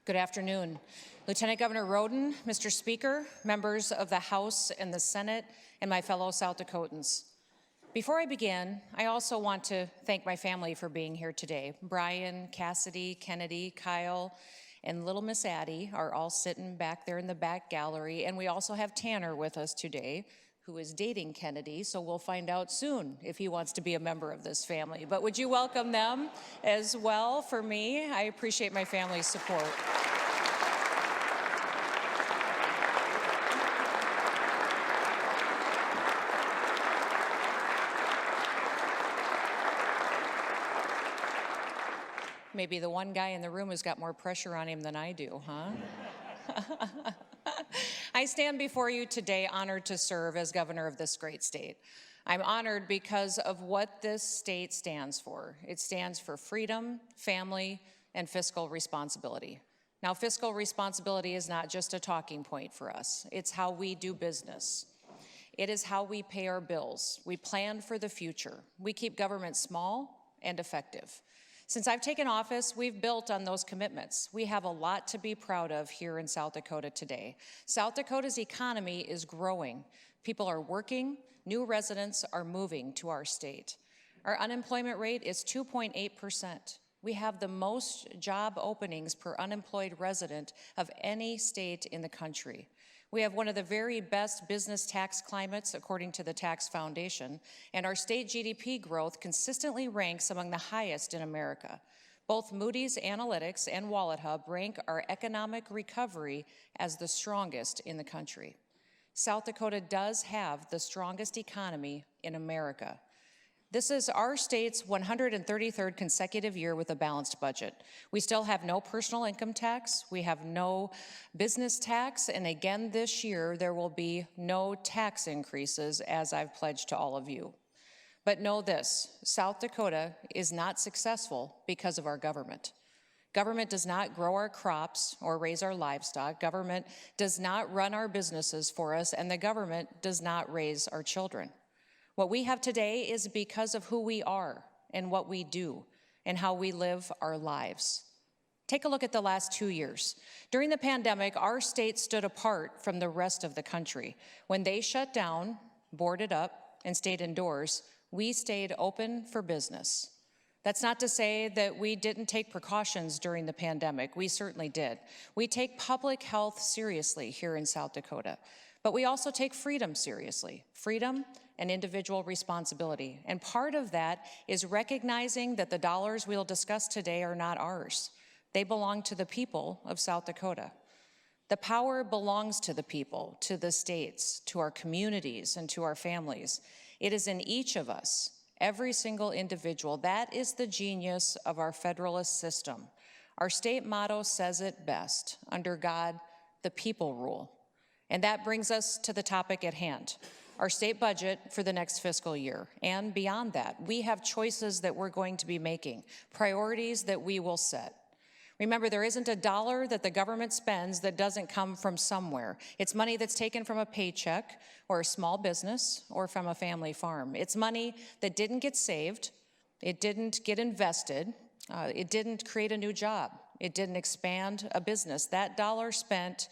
Good afternoon. Lieutenant Governor Roden, Mr. Speaker, members of the House and the Senate, and my fellow South Dakotans. Before I begin, I also want to thank my family for being here today. Brian, Cassidy, Kennedy, Kyle, and little Miss Addie are all sitting back there in the back gallery, and we also have Tanner with us today, who is dating Kennedy, so we'll find out soon if he wants to be a member of this family. But would you welcome them as well for me? I appreciate my family's support. Maybe the one guy in the room has got more pressure on him than I do, huh? I stand before you today honored to serve as governor of this great state. I'm honored because of what this state stands for. It stands for freedom, family, and fiscal responsibility. Now, fiscal responsibility is not just a talking point for us. It's how we do business. It is how we pay our bills. We plan for the future. We keep government small and effective. Since I've taken office, we've built on those commitments. We have a lot to be proud of here in South Dakota today. South Dakota's economy is growing. People are working, new residents are moving to our state. Our unemployment rate is 2.8%. We have the most job openings per unemployed resident of any state in the country. We have one of the very best business tax climates according to the Tax Foundation, and our state GDP growth consistently ranks among the highest in America. Both Moody's Analytics and WalletHub rank our economic recovery as the strongest in the country. South Dakota does have the strongest economy in America. This is our state's 133rd consecutive year with a balanced budget. We still have no personal income tax, we have no business tax, and again this year there will be no tax increases, as I've pledged to all of you. But know this, South Dakota is not successful because of our government. Government does not grow our crops or raise our livestock. Government does not run our businesses for us, and the government does not raise our children. What we have today is because of who we are and what we do and how we live our lives. Take a look at the last 2 years. During the pandemic, our state stood apart from the rest of the country. When they shut down, boarded up, and stayed indoors, we stayed open for business. That's not to say that we didn't take precautions during the pandemic. We certainly did. We take public health seriously here in South Dakota, but we also take freedom seriously. Freedom and individual responsibility. And part of that is recognizing that the dollars we'll discuss today are not ours. They belong to the people of South Dakota. The power belongs to the people, to the states, to our communities, and to our families. It is in each of us, every single individual. That is the genius of our federalist system. Our state motto says it best: under God, the people rule. And that brings us to the topic at hand. Our state budget for the next fiscal year. And beyond that, we have choices that we're going to be making, priorities that we will set. Remember, there isn't a dollar that the government spends that doesn't come from somewhere. It's money that's taken from a paycheck or a small business or from a family farm. It's money that didn't get saved, it didn't get invested, it didn't create a new job, it didn't expand a business. That dollar spent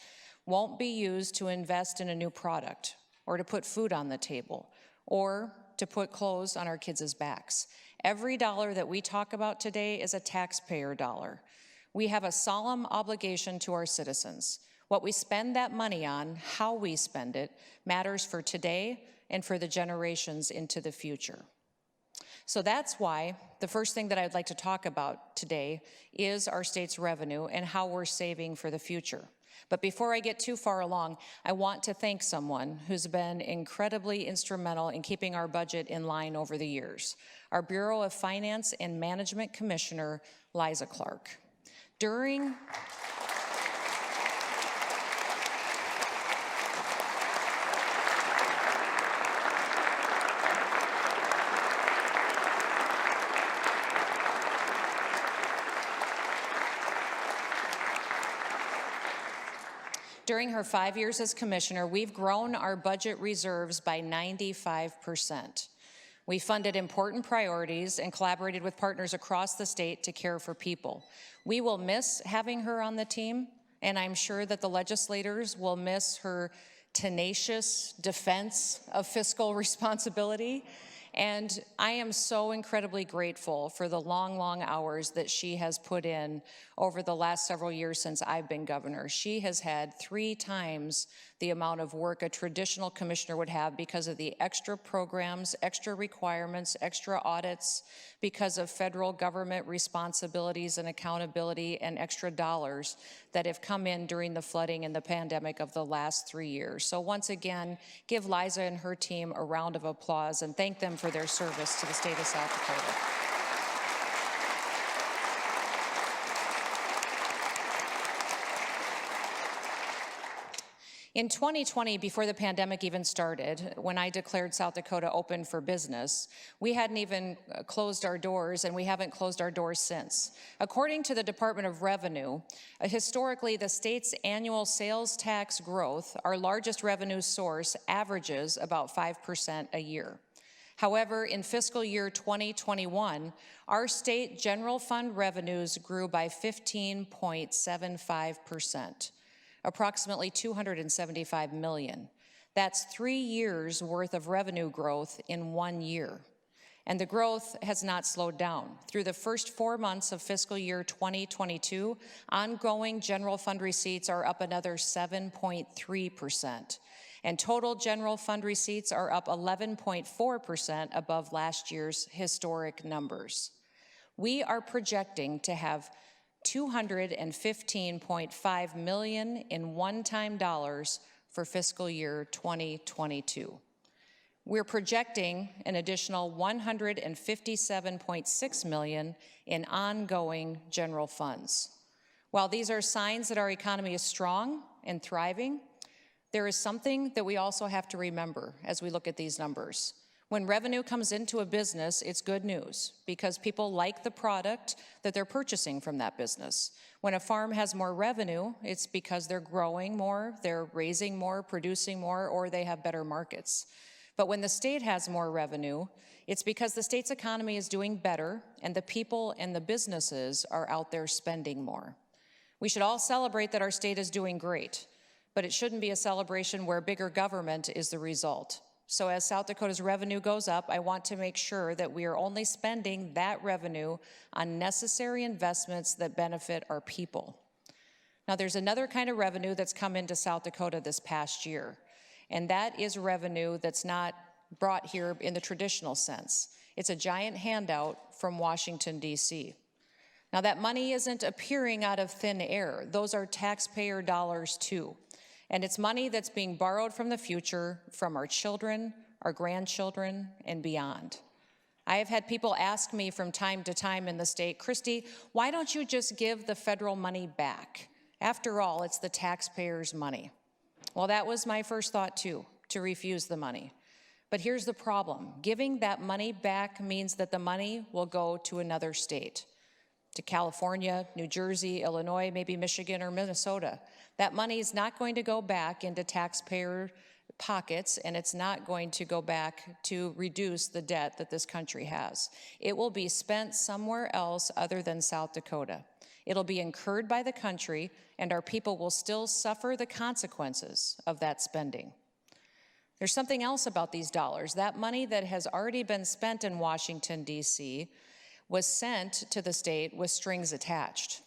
won't be used to invest in a new product, or to put food on the table, or to put clothes on our kids' backs. Every dollar that we talk about today is a taxpayer dollar. We have a solemn obligation to our citizens. What we spend that money on, how we spend it, matters for today and for the generations into the future. So that's why the first thing that I'd like to talk about today is our state's revenue and how we're saving for the future. But before I get too far along, I want to thank someone who's been incredibly instrumental in keeping our budget in line over the years. Our Bureau of Finance and Management Commissioner, Liza Clark. During her 5 years as commissioner, we've grown our budget reserves by 95%. We funded important priorities and collaborated with partners across the state to care for people. We will miss having her on the team, and I'm sure that the legislators will miss her tenacious defense of fiscal responsibility. And I am so incredibly grateful for the long, long hours that she has put in over the last several years since I've been governor. She has had 3 times the amount of work a traditional commissioner would have because of the extra programs, extra requirements, extra audits, because of federal government responsibilities and accountability and extra dollars that have come in during the flooding and the pandemic of the last 3 years. So once again, give Liza and her team a round of applause and thank them for their service to the state of South Dakota. In 2020, before the pandemic even started, when I declared South Dakota open for business, we hadn't even closed our doors, and we haven't closed our doors since. According to the Department of Revenue, historically, the state's annual sales tax growth, our largest revenue source, averages about 5% a year. However, in fiscal year 2021, our state general fund revenues grew by 15.75%. Approximately $275 million. That's 3 years worth of revenue growth in 1 year. And the growth has not slowed down. Through the first 4 months of fiscal year 2022, ongoing general fund receipts are up another 7.3%. And total general fund receipts are up 11.4% above last year's historic numbers. We are projecting to have $215.5 million in one-time dollars for fiscal year 2022. We're projecting an additional $157.6 million in ongoing general funds. While these are signs that our economy is strong and thriving, there is something that we also have to remember as we look at these numbers. When revenue comes into a business, it's good news because people like the product that they're purchasing from that business. When a farm has more revenue, it's because they're growing more, they're raising more, producing more, or they have better markets. But when the state has more revenue, it's because the state's economy is doing better and the people and the businesses are out there spending more. We should all celebrate that our state is doing great, but it shouldn't be a celebration where bigger government is the result. So as South Dakota's revenue goes up, I want to make sure that we are only spending that revenue on necessary investments that benefit our people. Now, there's another kind of revenue that's come into South Dakota this past year, and that is revenue that's not brought here in the traditional sense. It's a giant handout from Washington, D.C. Now, that money isn't appearing out of thin air. Those are taxpayer dollars, too. And it's money that's being borrowed from the future, from our children, our grandchildren, and beyond. I have had people ask me from time to time in the state, Christy, why don't you just give the federal money back? After all, it's the taxpayers' money. Well, that was my first thought too, to refuse the money. But here's the problem. Giving that money back means that the money will go to another state, to California, New Jersey, Illinois, maybe Michigan or Minnesota. That money is not going to go back into taxpayer pockets, and it's not going to go back to reduce the debt that this country has. It will be spent somewhere else other than South Dakota. It'll be incurred by the country, and our people will still suffer the consequences of that spending. There's something else about these dollars. That money that has already been spent in Washington, D.C., was sent to the state with strings attached.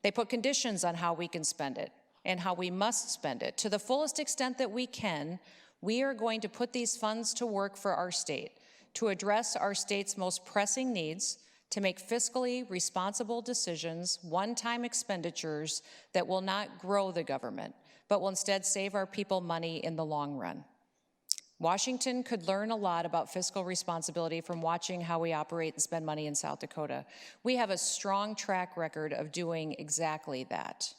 They put conditions on how we can spend it and how we must spend it. To the fullest extent that we can, we are going to put these funds to work for our state, to address our state's most pressing needs, to make fiscally responsible decisions, one-time expenditures that will not grow the government, but will instead save our people money in the long run. Washington could learn a lot about fiscal responsibility from watching how we operate and spend money in South Dakota. We have a strong track record of doing exactly that.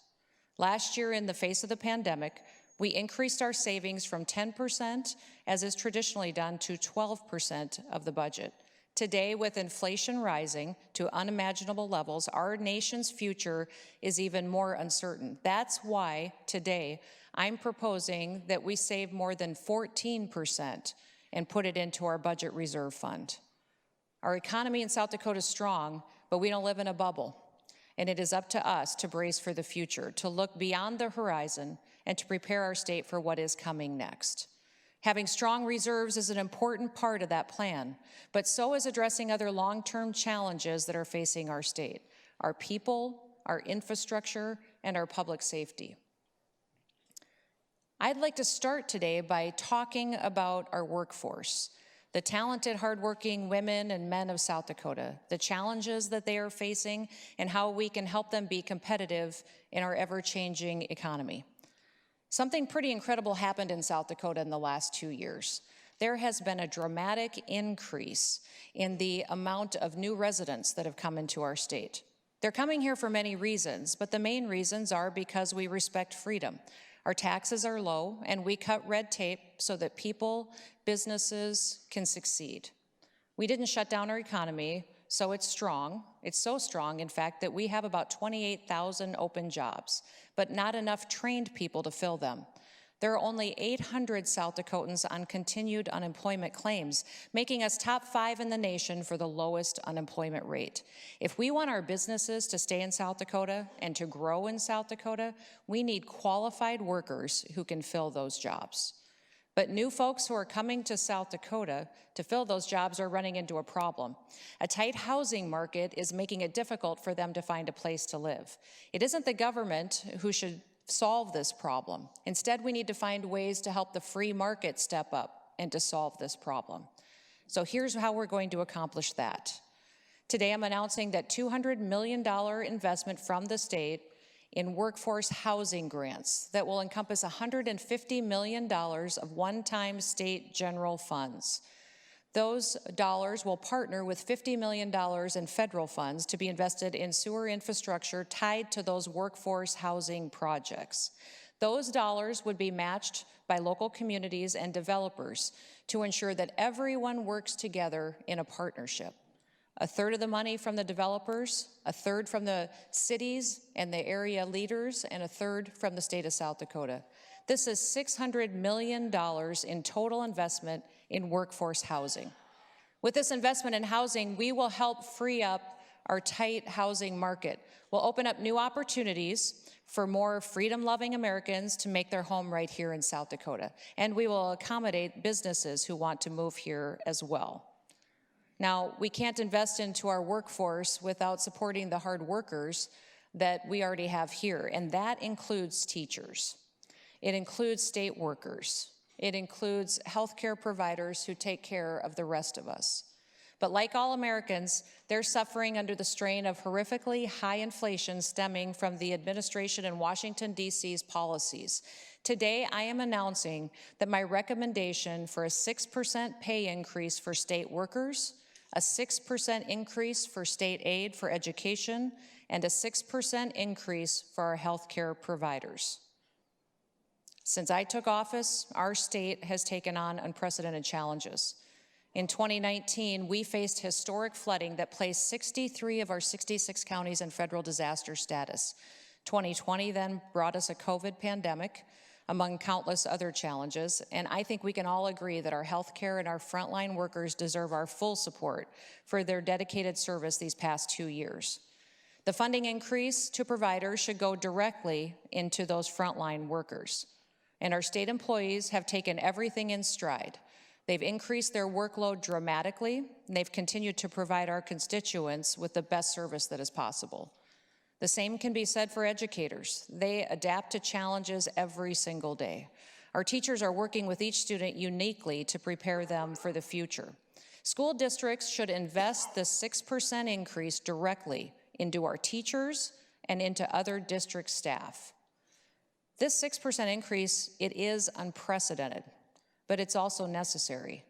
Last year, in the face of the pandemic, we increased our savings from 10%, as is traditionally done, to 12% of the budget. Today, with inflation rising to unimaginable levels, our nation's future is even more uncertain. That's why today I'm proposing that we save more than 14% and put it into our budget reserve fund. Our economy in South Dakota is strong, but we don't live in a bubble. And it is up to us to brace for the future, to look beyond the horizon, and to prepare our state for what is coming next. Having strong reserves is an important part of that plan, but so is addressing other long-term challenges that are facing our state, our people, our infrastructure, and our public safety. I'd like to start today by talking about our workforce, the talented, hardworking women and men of South Dakota, the challenges that they are facing, and how we can help them be competitive in our ever-changing economy. Something pretty incredible happened in South Dakota in the last 2 years. There has been a dramatic increase in the amount of new residents that have come into our state. They're coming here for many reasons, but the main reasons are because we respect freedom. Our taxes are low, and we cut red tape so that people, businesses can succeed. We didn't shut down our economy, so it's strong. It's so strong, in fact, that we have about 28,000 open jobs, but not enough trained people to fill them. There are only 800 South Dakotans on continued unemployment claims, making us top 5 in the nation for the lowest unemployment rate. If we want our businesses to stay in South Dakota and to grow in South Dakota, we need qualified workers who can fill those jobs. But new folks who are coming to South Dakota to fill those jobs are running into a problem. A tight housing market is making it difficult for them to find a place to live. It isn't the government who should solve this problem. Instead, we need to find ways to help the free market step up and to solve this problem. So here's how we're going to accomplish that. Today, I'm announcing that $200 million investment from the state in workforce housing grants that will encompass $150 million of one-time state general funds. Those dollars will partner with $50 million in federal funds to be invested in sewer infrastructure tied to those workforce housing projects. Those dollars would be matched by local communities and developers to ensure that everyone works together in a partnership. A third of the money from the developers, a third from the cities and the area leaders, and a third from the state of South Dakota. This is $600 million in total investment in workforce housing. With this investment in housing, we will help free up our tight housing market. We'll open up new opportunities for more freedom-loving Americans to make their home right here in South Dakota. And we will accommodate businesses who want to move here as well. Now, we can't invest into our workforce without supporting the hard workers that we already have here, and that includes teachers. It includes state workers. It includes healthcare providers who take care of the rest of us. But like all Americans, they're suffering under the strain of horrifically high inflation stemming from the administration in Washington, D.C.'s policies. Today, I am announcing that my recommendation for a 6% pay increase for state workers, a 6% increase for state aid for education, and a 6% increase for our healthcare providers. Since I took office, our state has taken on unprecedented challenges. In 2019, we faced historic flooding that placed 63 of our 66 counties in federal disaster status. 2020 then brought us a COVID pandemic, among countless other challenges, and I think we can all agree that our healthcare and our frontline workers deserve our full support for their dedicated service these past 2 years. The funding increase to providers should go directly into those frontline workers. And our state employees have taken everything in stride. They've increased their workload dramatically, and they've continued to provide our constituents with the best service that is possible. The same can be said for educators. They adapt to challenges every single day. Our teachers are working with each student uniquely to prepare them for the future. School districts should invest the 6% increase directly into our teachers and into other district staff. This 6% increase, it is unprecedented, but it's also necessary.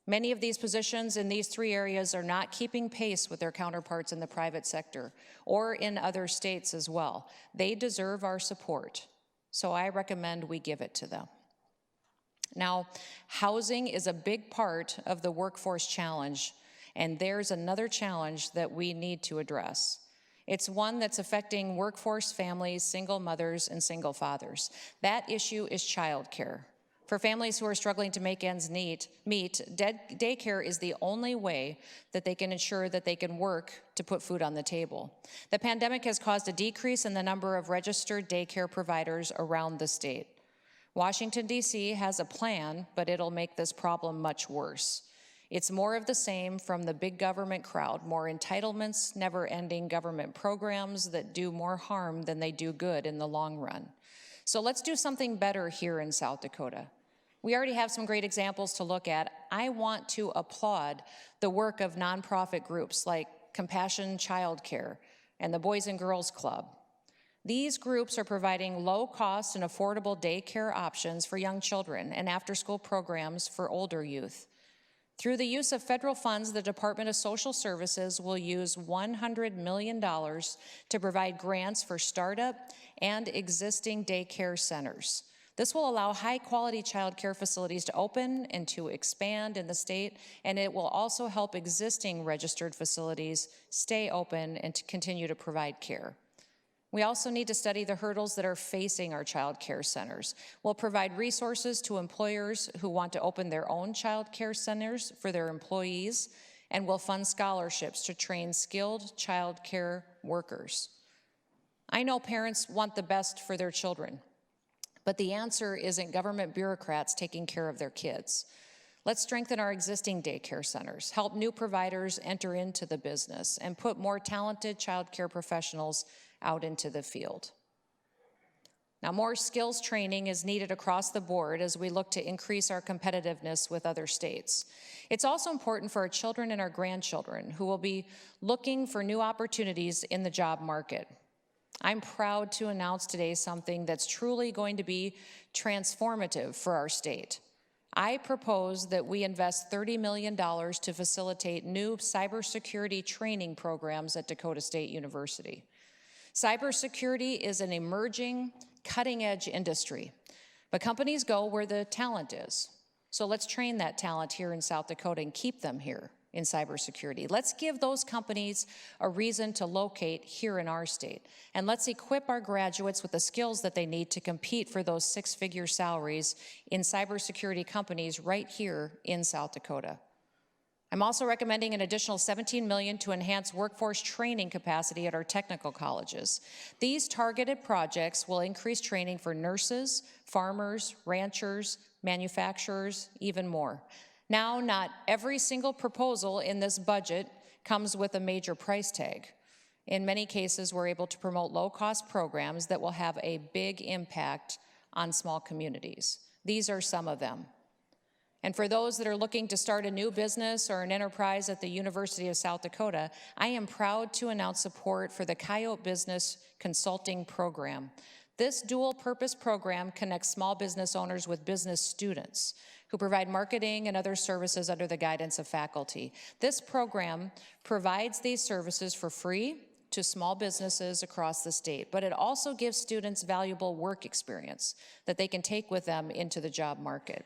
Many of these positions in these 3 areas are not keeping pace with their counterparts in the private sector or in other states as well. They deserve our support, so I recommend we give it to them. Now, housing is a big part of the workforce challenge, and there's another challenge that we need to address. It's one that's affecting workforce families, single mothers, and single fathers. That issue is childcare. For families who are struggling to make ends meet, daycare is the only way that they can ensure that they can work to put food on the table. The pandemic has caused a decrease in the number of registered daycare providers around the state. Washington, D.C. has a plan, but it'll make this problem much worse. It's more of the same from the big government crowd, more entitlements, never-ending government programs that do more harm than they do good in the long run. So let's do something better here in South Dakota. We already have some great examples to look at. I want to applaud the work of nonprofit groups like Compassion Child Care and the Boys and Girls Club. These groups are providing low-cost and affordable daycare options for young children and after-school programs for older youth. Through the use of federal funds, the Department of Social Services will use $100 million to provide grants for startup and existing daycare centers. This will allow high-quality child care facilities to open and to expand in the state, and it will also help existing registered facilities stay open and to continue to provide care. We also need to study the hurdles that are facing our child care centers. We'll provide resources to employers who want to open their own child care centers for their employees, and we'll fund scholarships to train skilled child care workers. I know parents want the best for their children, but the answer isn't government bureaucrats taking care of their kids. Let's strengthen our existing daycare centers, help new providers enter into the business, and put more talented child care professionals out into the field. Now, more skills training is needed across the board as we look to increase our competitiveness with other states. It's also important for our children and our grandchildren who will be looking for new opportunities in the job market. I'm proud to announce today something that's truly going to be transformative for our state. I propose that we invest $30 million to facilitate new cybersecurity training programs at Dakota State University. Cybersecurity is an emerging, cutting-edge industry, but companies go where the talent is. So let's train that talent here in South Dakota and keep them here in cybersecurity. Let's give those companies a reason to locate here in our state. And let's equip our graduates with the skills that they need to compete for those six-figure salaries in cybersecurity companies right here in South Dakota. I'm also recommending an additional $17 million to enhance workforce training capacity at our technical colleges. These targeted projects will increase training for nurses, farmers, ranchers, manufacturers, even more. Now, not every single proposal in this budget comes with a major price tag. In many cases, we're able to promote low-cost programs that will have a big impact on small communities. These are some of them. And for those that are looking to start a new business or an enterprise at the University of South Dakota, I am proud to announce support for the Coyote Business Consulting Program. This dual-purpose program connects small business owners with business students who provide marketing and other services under the guidance of faculty. This program provides these services for free to small businesses across the state, but it also gives students valuable work experience that they can take with them into the job market.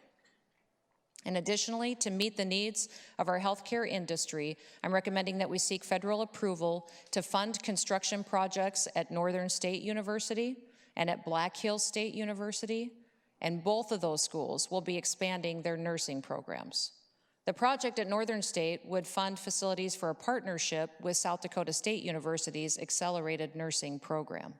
And additionally, to meet the needs of our healthcare industry, I'm recommending that we seek federal approval to fund construction projects at Northern State University and at Black Hills State University, and both of those schools will be expanding their nursing programs. The project at Northern State would fund facilities for a partnership with South Dakota State University's Accelerated Nursing Program.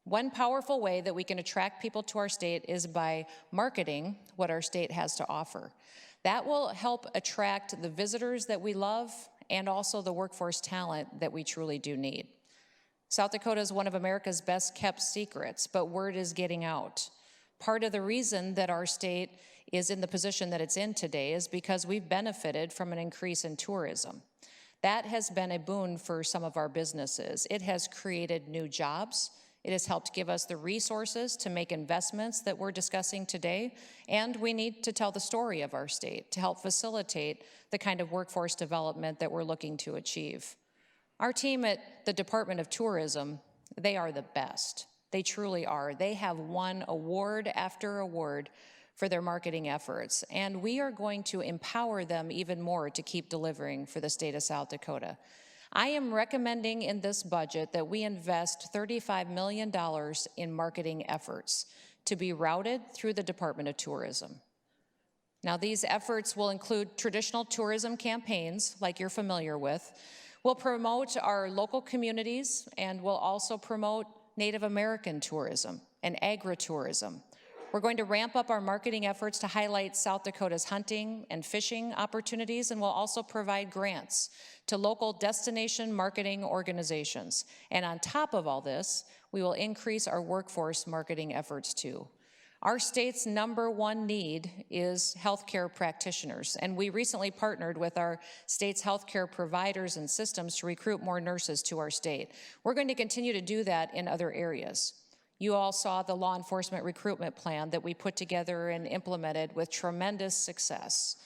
One powerful way that we can attract people to our state is by marketing what our state has to offer. That will help attract the visitors that we love and also the workforce talent that we truly do need. South Dakota is one of America's best kept secrets, but word is getting out. Part of the reason that our state is in the position that it's in today is because we've benefited from an increase in tourism. That has been a boon for some of our businesses. It has created new jobs. It has helped give us the resources to make investments that we're discussing today, and we need to tell the story of our state to help facilitate the kind of workforce development that we're looking to achieve. Our team at the Department of Tourism, they are the best. They truly are. They have won award after award for their marketing efforts, and we are going to empower them even more to keep delivering for the state of South Dakota. I am recommending in this budget that we invest $35 million in marketing efforts to be routed through the Department of Tourism. Now, these efforts will include traditional tourism campaigns, like you're familiar with. We'll promote our local communities, and we'll also promote Native American tourism and agritourism. We're going to ramp up our marketing efforts to highlight South Dakota's hunting and fishing opportunities, and we'll also provide grants to local destination marketing organizations. And on top of all this, we will increase our workforce marketing efforts too. Our state's #1 need is healthcare practitioners, and we recently partnered with our state's healthcare providers and systems to recruit more nurses to our state. We're going to continue to do that in other areas. You all saw the law enforcement recruitment plan that we put together and implemented with tremendous success.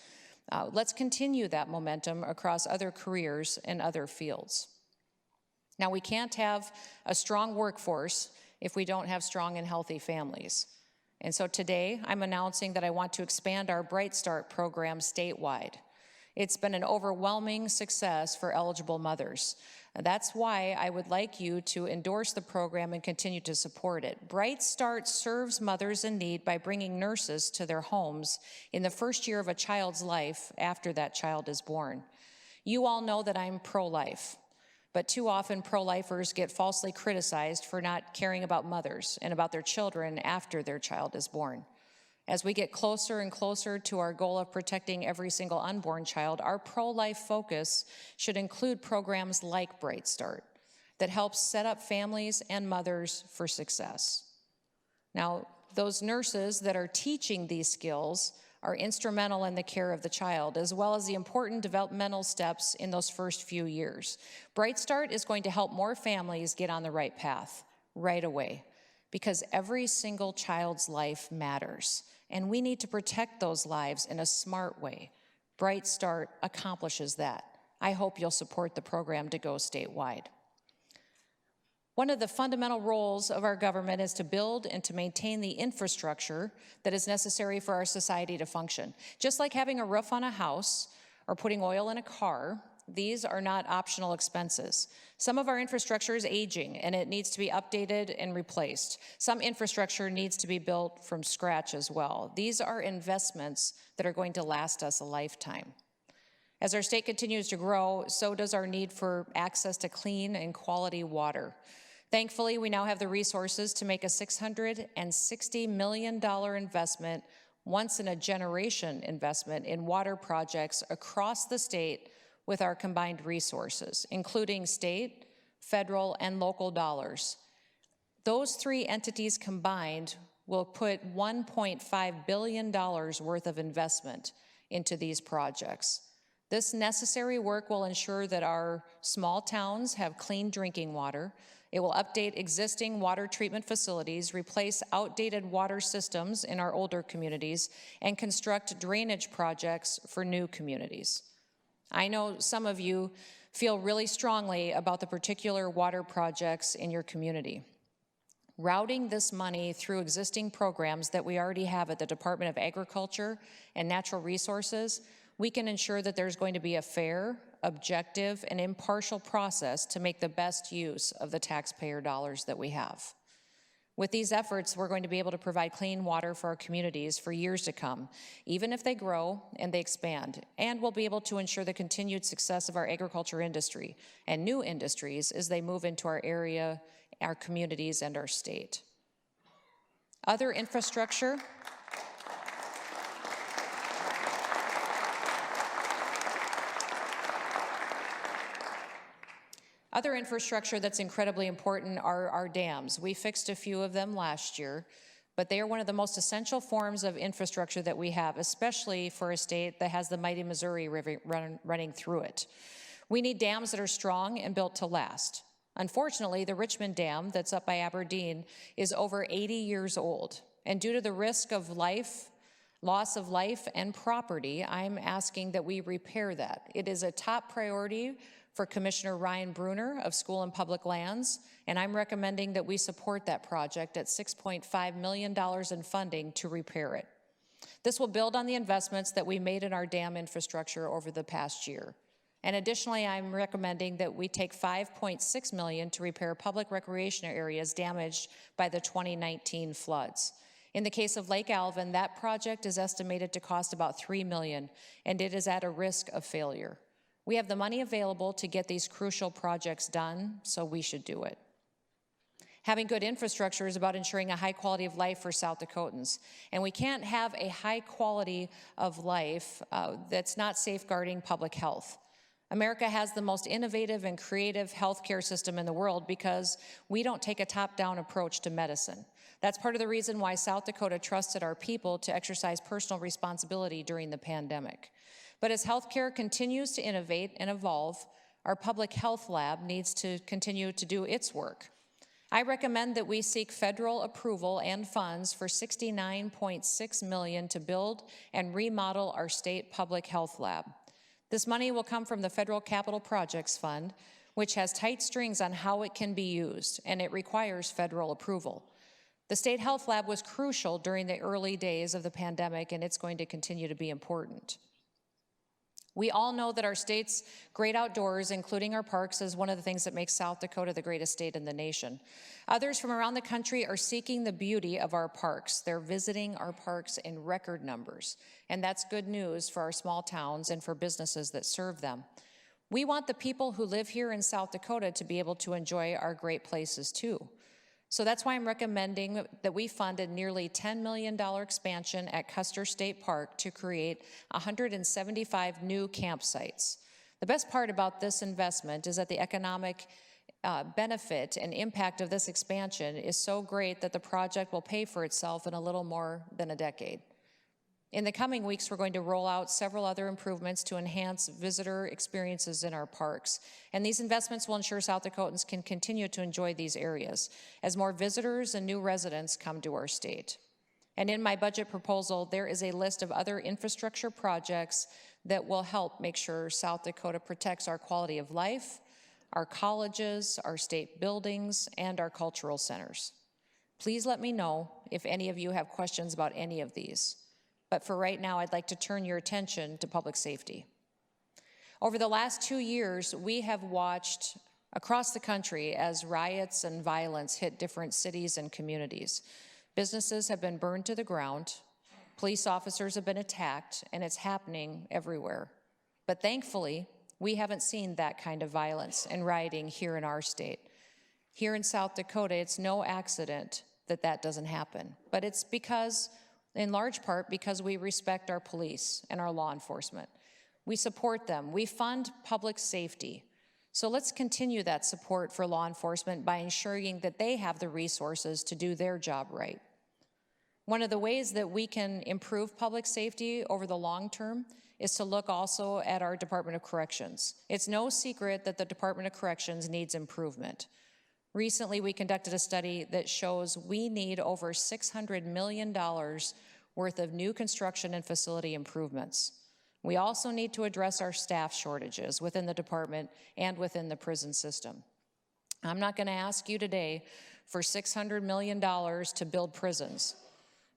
Let's continue that momentum across other careers and other fields. Now, we can't have a strong workforce if we don't have strong and healthy families. And so today, I'm announcing that I want to expand our Bright Start program statewide. It's been an overwhelming success for eligible mothers. And that's why I would like you to endorse the program and continue to support it. Bright Start serves mothers in need by bringing nurses to their homes in the first year of a child's life after that child is born. You all know that I'm pro-life, but too often pro-lifers get falsely criticized for not caring about mothers and about their children after their child is born. As we get closer and closer to our goal of protecting every single unborn child, our pro-life focus should include programs like Bright Start that help set up families and mothers for success. Now, those nurses that are teaching these skills are instrumental in the care of the child, as well as the important developmental steps in those first few years. Bright Start is going to help more families get on the right path right away, because every single child's life matters, and we need to protect those lives in a smart way. Bright Start accomplishes that. I hope you'll support the program to go statewide. One of the fundamental roles of our government is to build and to maintain the infrastructure that is necessary for our society to function. Just like having a roof on a house or putting oil in a car, these are not optional expenses. Some of our infrastructure is aging and it needs to be updated and replaced. Some infrastructure needs to be built from scratch as well. These are investments that are going to last us a lifetime. As our state continues to grow, so does our need for access to clean and quality water. Thankfully, we now have the resources to make a $660 million investment, once in a generation investment in water projects across the state with our combined resources, including state, federal, and local dollars. Those three entities combined will put $1.5 billion worth of investment into these projects. This necessary work will ensure that our small towns have clean drinking water. It will update existing water treatment facilities, replace outdated water systems in our older communities, and construct drainage projects for new communities. I know some of you feel really strongly about the particular water projects in your community. Routing this money through existing programs that we already have at the Department of Agriculture and Natural Resources, we can ensure that there's going to be a fair, objective, and impartial process to make the best use of the taxpayer dollars that we have. With these efforts, we're going to be able to provide clean water for our communities for years to come, even if they grow and they expand. And we'll be able to ensure the continued success of our agriculture industry and new industries as they move into our area, our communities, and our state. Other infrastructure. Other infrastructure that's incredibly important are our dams. We fixed a few of them last year, but they are one of the most essential forms of infrastructure that we have, especially for a state that has the mighty Missouri River running through it. We need dams that are strong and built to last. Unfortunately, the Richmond Dam that's up by Aberdeen is over 80 years old, and due to the risk of loss of life and property, I'm asking that we repair that. It is a top priority for Commissioner Ryan Bruner of School and Public Lands, and I'm recommending that we support that project at $6.5 million in funding to repair it. This will build on the investments that we made in our dam infrastructure over the past year. And additionally, I'm recommending that we take $5.6 million to repair public recreation areas damaged by the 2019 floods. In the case of Lake Alvin, that project is estimated to cost about $3 million, and it is at a risk of failure. We have the money available to get these crucial projects done, so we should do it. Having good infrastructure is about ensuring a high quality of life for South Dakotans, and we can't have a high quality of life that's not safeguarding public health. America has the most innovative and creative healthcare system in the world because we don't take a top-down approach to medicine. That's part of the reason why South Dakota trusted our people to exercise personal responsibility during the pandemic. But as healthcare continues to innovate and evolve, our public health lab needs to continue to do its work. I recommend that we seek federal approval and funds for $69.6 million to build and remodel our state public health lab. This money will come from the Federal Capital Projects Fund, which has tight strings on how it can be used, and it requires federal approval. The state health lab was crucial during the early days of the pandemic, and it's going to continue to be important. We all know that our state's great outdoors, including our parks, is one of the things that makes South Dakota the greatest state in the nation. Others from around the country are seeking the beauty of our parks. They're visiting our parks in record numbers, and that's good news for our small towns and for businesses that serve them. We want the people who live here in South Dakota to be able to enjoy our great places too. So that's why I'm recommending that we fund a nearly $10 million expansion at Custer State Park to create 175 new campsites. The best part about this investment is that the economic benefit and impact of this expansion is so great that the project will pay for itself in a little more than a decade. In the coming weeks, we're going to roll out several other improvements to enhance visitor experiences in our parks. And these investments will ensure South Dakotans can continue to enjoy these areas as more visitors and new residents come to our state. And in my budget proposal, there is a list of other infrastructure projects that will help make sure South Dakota protects our quality of life, our colleges, our state buildings, and our cultural centers. Please let me know if any of you have questions about any of these. But for right now, I'd like to turn your attention to public safety. Over the last 2 years, we have watched across the country as riots and violence hit different cities and communities. Businesses have been burned to the ground, police officers have been attacked, and it's happening everywhere. But thankfully, we haven't seen that kind of violence and rioting here in our state. Here in South Dakota, it's no accident that that doesn't happen. But it's because, in large part, because we respect our police and our law enforcement. We support them. We fund public safety. So let's continue that support for law enforcement by ensuring that they have the resources to do their job right. One of the ways that we can improve public safety over the long term is to look also at our Department of Corrections. It's no secret that the Department of Corrections needs improvement. Recently, we conducted a study that shows we need over $600 million worth of new construction and facility improvements. We also need to address our staff shortages within the department and within the prison system. I'm not going to ask you today for $600 million to build prisons,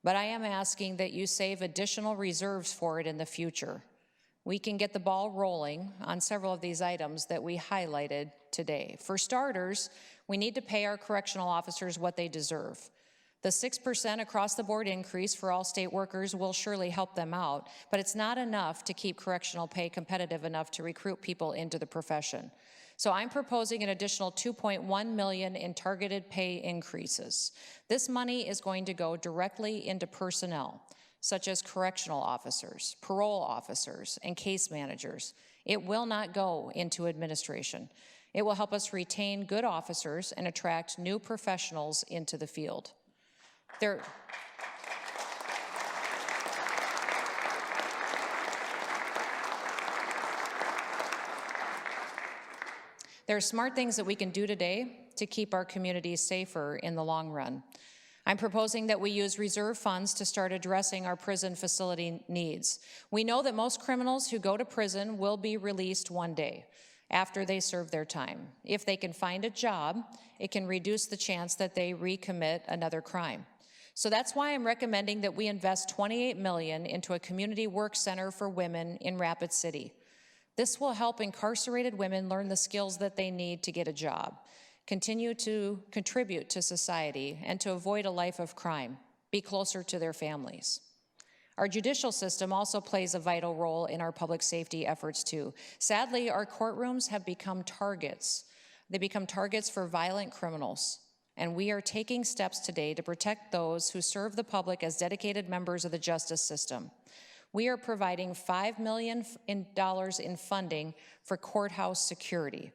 but I am asking that you save additional reserves for it in the future. We can get the ball rolling on several of these items that we highlighted today. For starters, we need to pay our correctional officers what they deserve. The 6% across-the-board increase for all state workers will surely help them out, but it's not enough to keep correctional pay competitive enough to recruit people into the profession. So I'm proposing an additional $2.1 million in targeted pay increases. This money is going to go directly into personnel, such as correctional officers, parole officers, and case managers. It will not go into administration. It will help us retain good officers and attract new professionals into the field. There are smart things that we can do today to keep our communities safer in the long run. I'm proposing that we use reserve funds to start addressing our prison facility needs. We know that most criminals who go to prison will be released one day after they serve their time. If they can find a job, it can reduce the chance that they recommit another crime. So that's why I'm recommending that we invest $28 million into a community work center for women in Rapid City. This will help incarcerated women learn the skills that they need to get a job, continue to contribute to society, and to avoid a life of crime. be closer to their families. Our judicial system also plays a vital role in our public safety efforts too. Sadly, our courtrooms have become targets. They become targets for violent criminals. And we are taking steps today to protect those who serve the public as dedicated members of the justice system. We are providing $5 million in funding for courthouse security.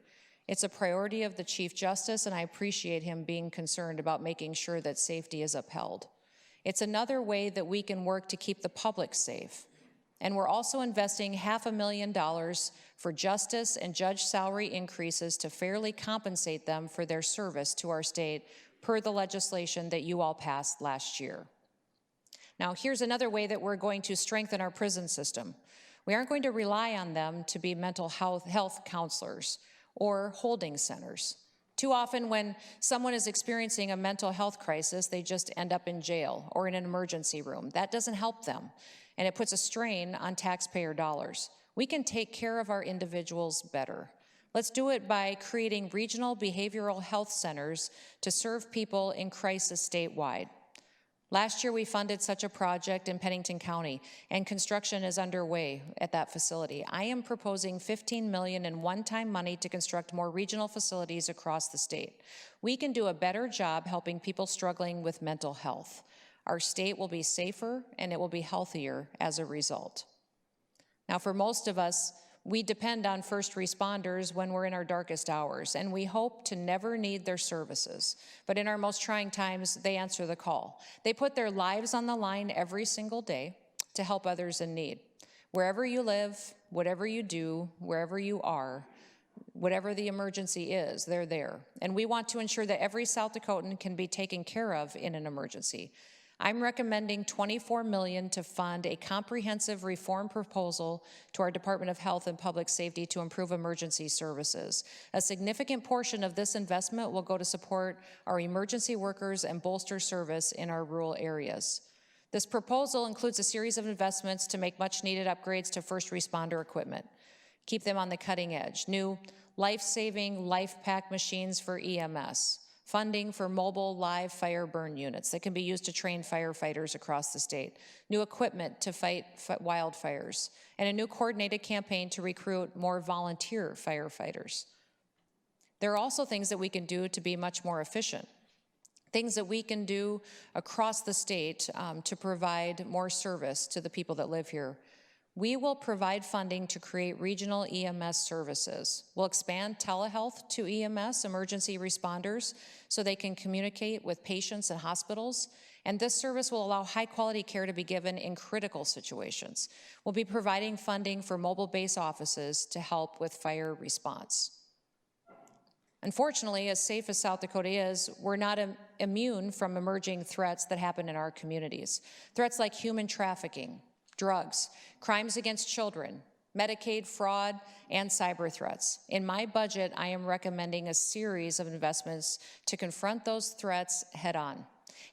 It's a priority of the Chief Justice, and I appreciate him being concerned about making sure that safety is upheld. It's another way that we can work to keep the public safe. And we're also investing $500,000 for justice and judge salary increases to fairly compensate them for their service to our state per the legislation that you all passed last year. Now, here's another way that we're going to strengthen our prison system. We aren't going to rely on them to be mental health counselors or holding centers. Too often when someone is experiencing a mental health crisis, they just end up in jail or in an emergency room. That doesn't help them, and it puts a strain on taxpayer dollars. We can take care of our individuals better. Let's do it by creating regional behavioral health centers to serve people in crisis statewide. Last year, we funded such a project in Pennington County, and construction is underway at that facility. I am proposing $15 million in one-time money to construct more regional facilities across the state. We can do a better job helping people struggling with mental health. Our state will be safer, and it will be healthier as a result. Now, for most of us, we depend on first responders when we're in our darkest hours, and we hope to never need their services. But in our most trying times, they answer the call. They put their lives on the line every single day to help others in need. Wherever you live, whatever you do, wherever you are, whatever the emergency is, they're there. And we want to ensure that every South Dakotan can be taken care of in an emergency. I'm recommending $24 million to fund a comprehensive reform proposal to our Department of Health and Public Safety to improve emergency services. A significant portion of this investment will go to support our emergency workers and bolster service in our rural areas. This proposal includes a series of investments to make much-needed upgrades to first responder equipment, keep them on the cutting edge, new life-saving LifePak machines for EMS, funding for mobile live fire burn units that can be used to train firefighters across the state, new equipment to fight wildfires, and a new coordinated campaign to recruit more volunteer firefighters. There are also things that we can do to be much more efficient, things that we can do across the state to provide more service to the people that live here. We will provide funding to create regional EMS services. We'll expand telehealth to EMS, emergency responders, so they can communicate with patients and hospitals. And this service will allow high-quality care to be given in critical situations. We'll be providing funding for mobile base offices to help with fire response. Unfortunately, as safe as South Dakota is, we're not immune from emerging threats that happen in our communities. Threats like human trafficking, drugs, crimes against children, Medicaid fraud, and cyber threats. In my budget, I am recommending a series of investments to confront those threats head-on.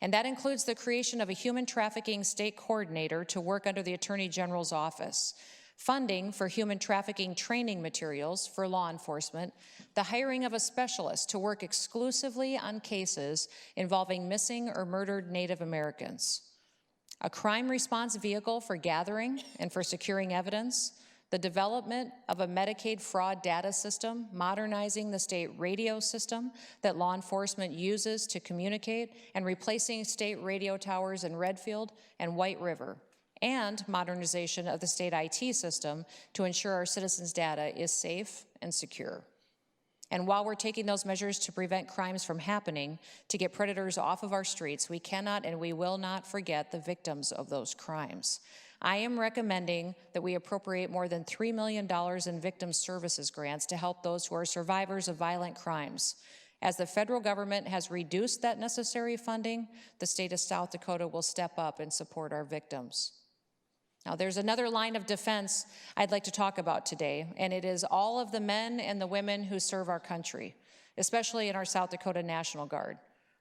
And that includes the creation of a human trafficking state coordinator to work under the Attorney General's office, funding for human trafficking training materials for law enforcement, the hiring of a specialist to work exclusively on cases involving missing or murdered Native Americans, a crime response vehicle for gathering and for securing evidence, the development of a Medicaid fraud data system, modernizing the state radio system that law enforcement uses to communicate, and replacing state radio towers in Redfield and White River, and modernization of the state IT system to ensure our citizens' data is safe and secure. And while we're taking those measures to prevent crimes from happening, to get predators off of our streets, we cannot and we will not forget the victims of those crimes. I am recommending that we appropriate more than $3 million in victim services grants to help those who are survivors of violent crimes. As the federal government has reduced that necessary funding, the state of South Dakota will step up and support our victims. Now, there's another line of defense I'd like to talk about today, and it is all of the men and the women who serve our country, especially in our South Dakota National Guard.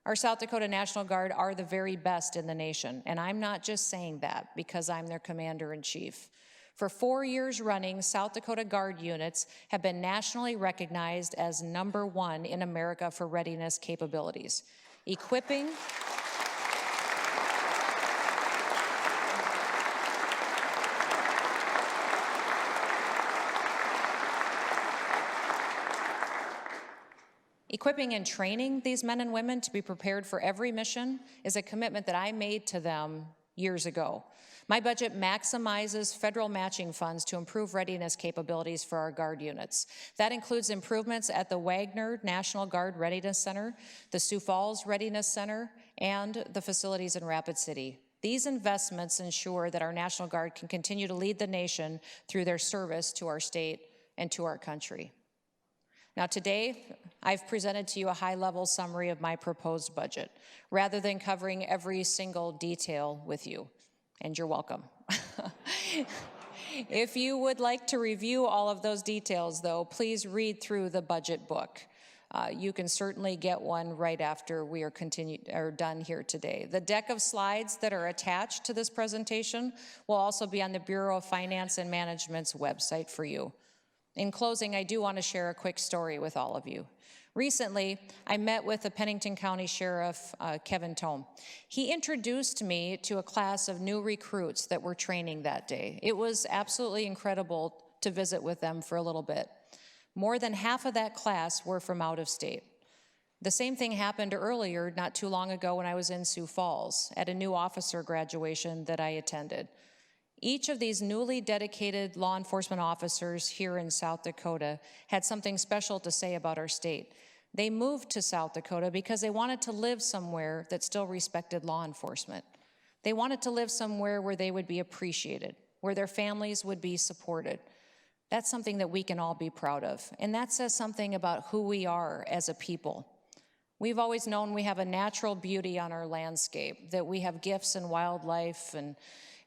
Our South Dakota National Guard are the very best in the nation, and I'm not just saying that because I'm their commander-in-chief. For 4 years running, South Dakota Guard units have been nationally recognized as #1 in America for readiness capabilities, equipping Equipping and training these men and women to be prepared for every mission is a commitment that I made to them years ago. My budget maximizes federal matching funds to improve readiness capabilities for our Guard units. That includes improvements at the Wagner National Guard Readiness Center, the Sioux Falls Readiness Center, and the facilities in Rapid City. These investments ensure that our National Guard can continue to lead the nation through their service to our state and to our country. Now today, I've presented to you a high-level summary of my proposed budget, rather than covering every single detail with you, and you're welcome. If you would like to review all of those details, though, please read through the budget book. You can certainly get one right after we are done here today. The deck of slides that are attached to this presentation will also be on the Bureau of Finance and Management's website for you. In closing, I do want to share a quick story with all of you. Recently, I met with the Pennington County Sheriff, Kevin Noem. He introduced me to a class of new recruits that were training that day. It was absolutely incredible to visit with them for a little bit. More than half of that class were from out of state. The same thing happened earlier, not too long ago, when I was in Sioux Falls at a new officer graduation that I attended. Each of these newly dedicated law enforcement officers here in South Dakota had something special to say about our state. They moved to South Dakota because they wanted to live somewhere that still respected law enforcement. They wanted to live somewhere where they would be appreciated, where their families would be supported. That's something that we can all be proud of, and that says something about who we are as a people. We've always known we have a natural beauty on our landscape, that we have gifts and wildlife, and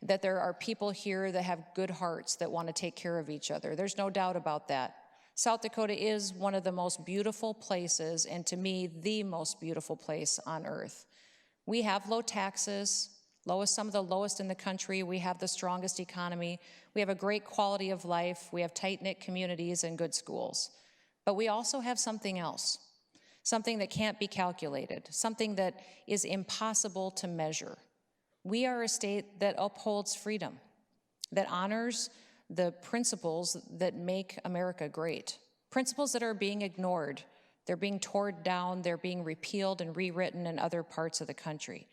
that there are people here that have good hearts that want to take care of each other. There's no doubt about that. South Dakota is one of the most beautiful places, and to me, the most beautiful place on earth. We have low taxes, some of the lowest in the country. We have the strongest economy. We have a great quality of life. We have tight-knit communities and good schools. But we also have something else, something that can't be calculated, something that is impossible to measure. We are a state that upholds freedom, that honors the principles that make America great, principles that are being ignored. They're being torn down, they're being repealed and rewritten in other parts of the country.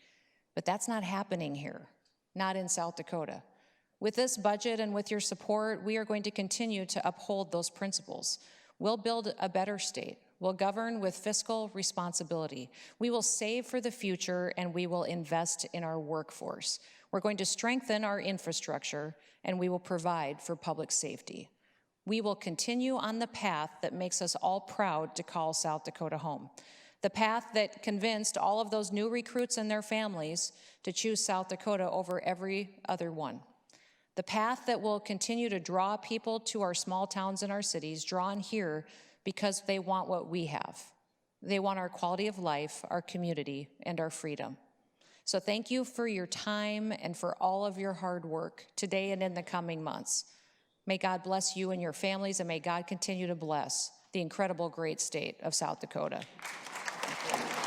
But that's not happening here, not in South Dakota. With this budget and with your support, we are going to continue to uphold those principles. We'll build a better state. We'll govern with fiscal responsibility. We will save for the future, and we will invest in our workforce. We're going to strengthen our infrastructure, and we will provide for public safety. We will continue on the path that makes us all proud to call South Dakota home. The path that convinced all of those new recruits and their families to choose South Dakota over every other one. The path that will continue to draw people to our small towns and our cities, drawn here because they want what we have. They want our quality of life, our community, and our freedom. So thank you for your time and for all of your hard work today and in the coming months. May God bless you and your families, and may God continue to bless the incredible great state of South Dakota. Thank you.